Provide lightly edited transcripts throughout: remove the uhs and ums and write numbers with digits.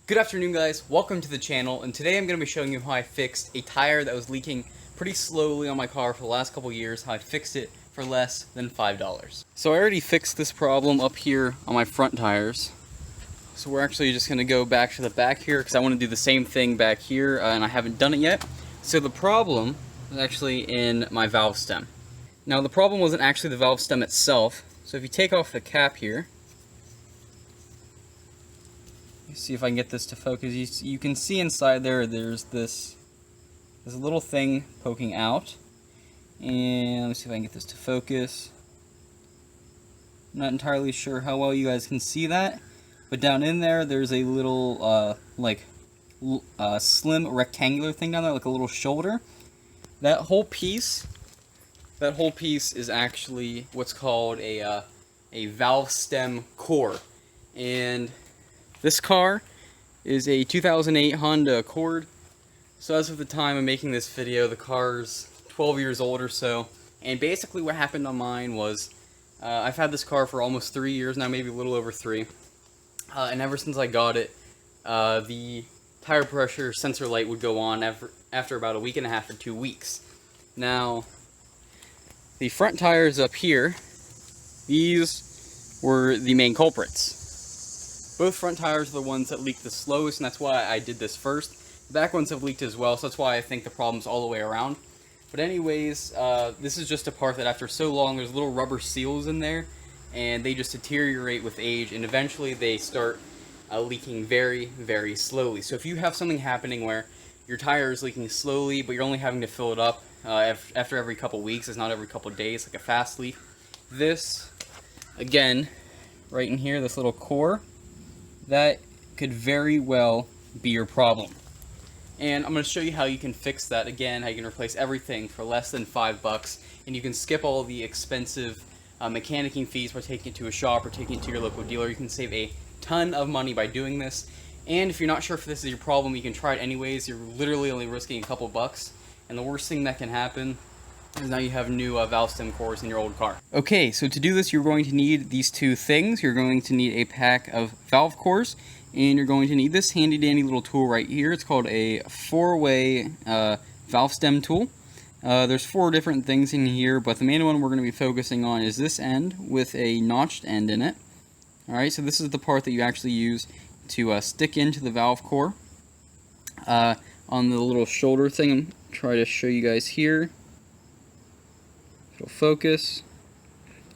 Good afternoon, guys. Welcome to the channel, and today I'm going to be showing you how I fixed a tire that was leaking pretty slowly on my car for the last couple years, how I fixed it for less than $5. So I already fixed this problem up here on my front tires. So we're actually just going to go back to the back here because I want to do the same thing back here, and I haven't done it yet. So the problem is actually in my valve stem. Now the problem wasn't actually the valve stem itself. So if you take off the cap here, see if I can get this to focus. You can see inside there's this little thing poking out, and let me see if I can get this to focus. I'm not entirely sure how well you guys can see that, but down in there's a little slim rectangular thing down there, like a little shoulder. That whole piece is actually what's called a valve stem core, and this car is a 2008 Honda Accord. So as of the time of making this video, the car's 12 years old or so. And basically what happened on mine was, I've had this car for almost 3 years now, maybe a little over 3. And ever since I got it, the tire pressure sensor light would go on after about a week and a half or 2 weeks. Now, the front tires up here, these were the main culprits. Both front tires are the ones that leak the slowest, and that's why I did this first. The back ones have leaked as well, so that's why I think the problem's all the way around. But anyways, this is just a part that after so long, there's little rubber seals in there, and they just deteriorate with age, and eventually they start leaking very, very slowly. So if you have something happening where your tire is leaking slowly, but you're only having to fill it up after every couple weeks, it's not every couple days, like a fast leak. This, again, right in here, this little core, that could very well be your problem. And I'm going to show you how you can fix that. Again, how you can replace everything for less than $5, and you can skip all the expensive mechanicking fees by taking it to a shop or taking it to your local dealer. You can save a ton of money by doing this. And if you're not sure if this is your problem, you can try it anyways. You're literally only risking a couple bucks, and the worst thing that can happen is now you have new valve stem cores in your old car. Okay, so to do this, you're going to need these two things. You're going to need a pack of valve cores, and you're going to need this handy dandy little tool right here. It's called a 4-way valve stem tool. There's 4 different things in here, but the main one we're going to be focusing on is this end with a notched end in it. Alright, so this is the part that you actually use to stick into the valve core. On the little shoulder thing, I'm trying to show you guys here. It'll focus.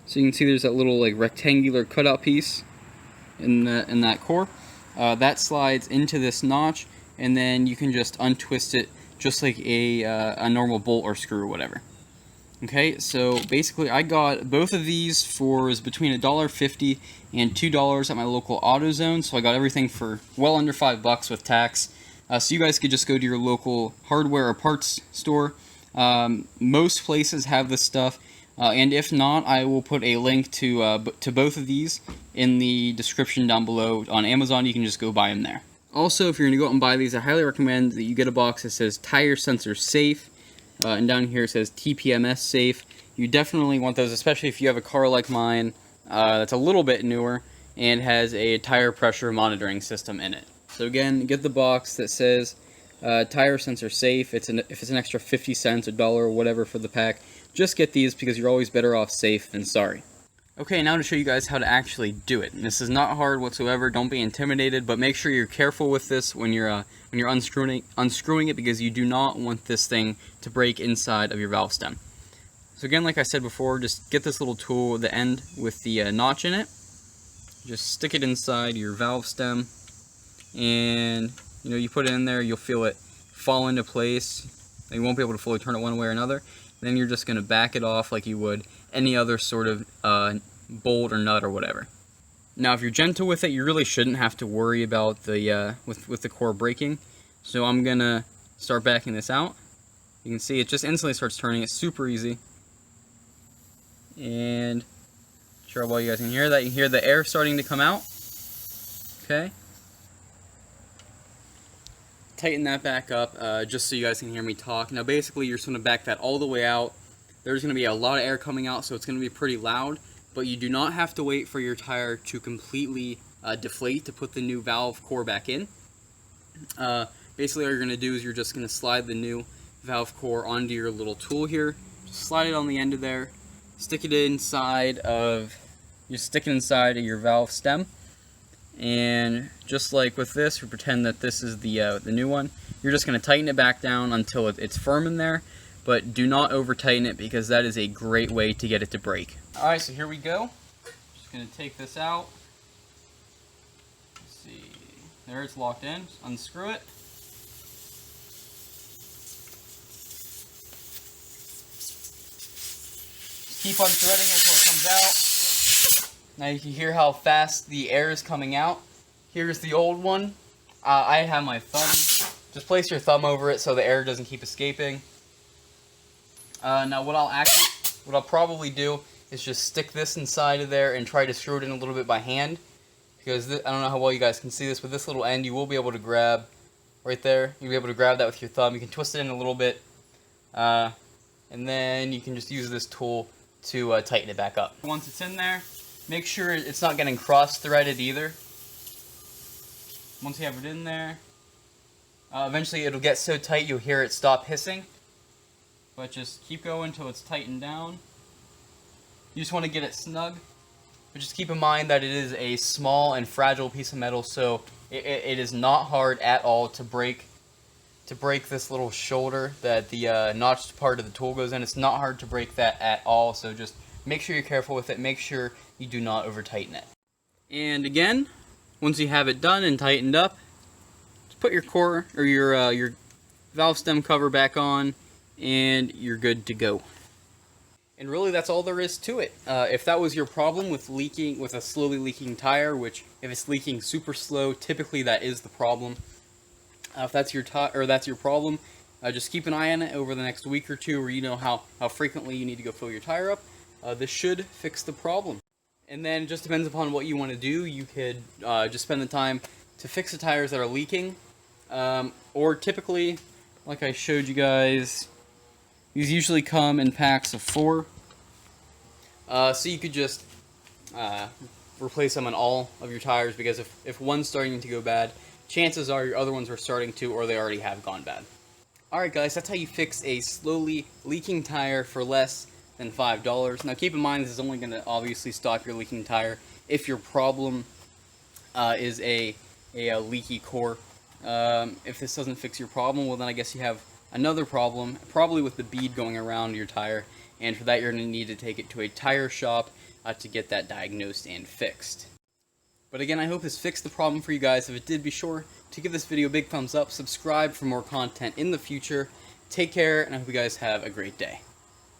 So you can see there's that little rectangular cutout piece in that core. That slides into this notch, and then you can just untwist it just like a normal bolt or screw or whatever. Okay, so basically I got both of these for between $1.50 and $2 at my local AutoZone. So I got everything for well under $5 with tax. So you guys could just go to your local hardware or parts store. Most places have this stuff, and if not, I will put a link to both of these in the description down below. On Amazon, you can just go buy them there. Also, if you're going to go out and buy these, I highly recommend that you get a box that says tire sensor safe, and down here it says TPMS safe. You definitely want those, especially if you have a car like mine that's a little bit newer and has a tire pressure monitoring system in it. So again, get the box that says tire sensor safe. If it's an extra 50 cents, $1, or whatever for the pack, just get these because you're always better off safe than sorry. Okay, now to show you guys how to actually do it. And this is not hard whatsoever. Don't be intimidated, but make sure you're careful with this when you're unscrewing it, because you do not want this thing to break inside of your valve stem. So again, like I said before, just get this little tool, the end with the notch in it. Just stick it inside your valve stem, and you put it in there, you'll feel it fall into place. You won't be able to fully turn it one way or another. Then you're just going to back it off like you would any other sort of bolt or nut or whatever. Now, if you're gentle with it, you really shouldn't have to worry about the with the core breaking. So I'm going to start backing this out. You can see it just instantly starts turning. It's super easy. And sure, well, you guys can hear that. You can hear the air starting to come out. Okay. Tighten that back up just so you guys can hear me talk. Now basically you're just going to back that all the way out. There's going to be a lot of air coming out, so it's going to be pretty loud, but you do not have to wait for your tire to completely deflate to put the new valve core back in. Basically all you're going to do is you're just going to slide the new valve core onto your little tool here. Just slide it on the end of there. Stick it inside of your valve stem. And just like with this, we pretend that this is the new one. You're just going to tighten it back down until it's firm in there. But do not over tighten it because that is a great way to get it to break. Alright, so here we go. Just going to take this out. Let's see. There, it's locked in. Just unscrew it. Just keep unthreading it until it comes out. Now you can hear how fast the air is coming out. Here's the old one. I have my thumb. Just place your thumb over it so the air doesn't keep escaping. Now what I'll probably do is just stick this inside of there and try to screw it in a little bit by hand. Because I don't know how well you guys can see this, but this little end you will be able to grab right there. You'll be able to grab that with your thumb. You can twist it in a little bit. And then you can just use this tool to tighten it back up. Once it's in there, make sure it's not getting cross-threaded either. Once you have it in there, eventually it'll get so tight you'll hear it stop hissing. But just keep going until it's tightened down. You just want to get it snug. But just keep in mind that it is a small and fragile piece of metal, so it is not hard at all to break this little shoulder that the notched part of the tool goes in. It's not hard to break that at all, so just make sure you're careful with it. Make sure you do not over tighten it. And again, once you have it done and tightened up, just put your core or your valve stem cover back on, and you're good to go. And really, that's all there is to it. If that was your problem with a slowly leaking tire, which if it's leaking super slow, typically that is the problem. If that's your problem, just keep an eye on it over the next week or two, where you know how frequently you need to go fill your tire up. This should fix the problem. And then it just depends upon what you want to do. You could just spend the time to fix the tires that are leaking, or typically, like I showed you guys, these usually come in packs of 4. So you could just replace them on all of your tires, because if one's starting to go bad, chances are your other ones are starting to, or they already have gone bad. Alright guys, that's how you fix a slowly leaking tire for less than $5. Now keep in mind, this is only going to obviously stop your leaking tire if your problem is a leaky core. If this doesn't fix your problem, well then I guess you have another problem, probably with the bead going around your tire, and for that you're going to need to take it to a tire shop to get that diagnosed and fixed. But again, I hope this fixed the problem for you guys. If it did, be sure to give this video a big thumbs up, subscribe for more content in the future. Take care, and I hope you guys have a great day.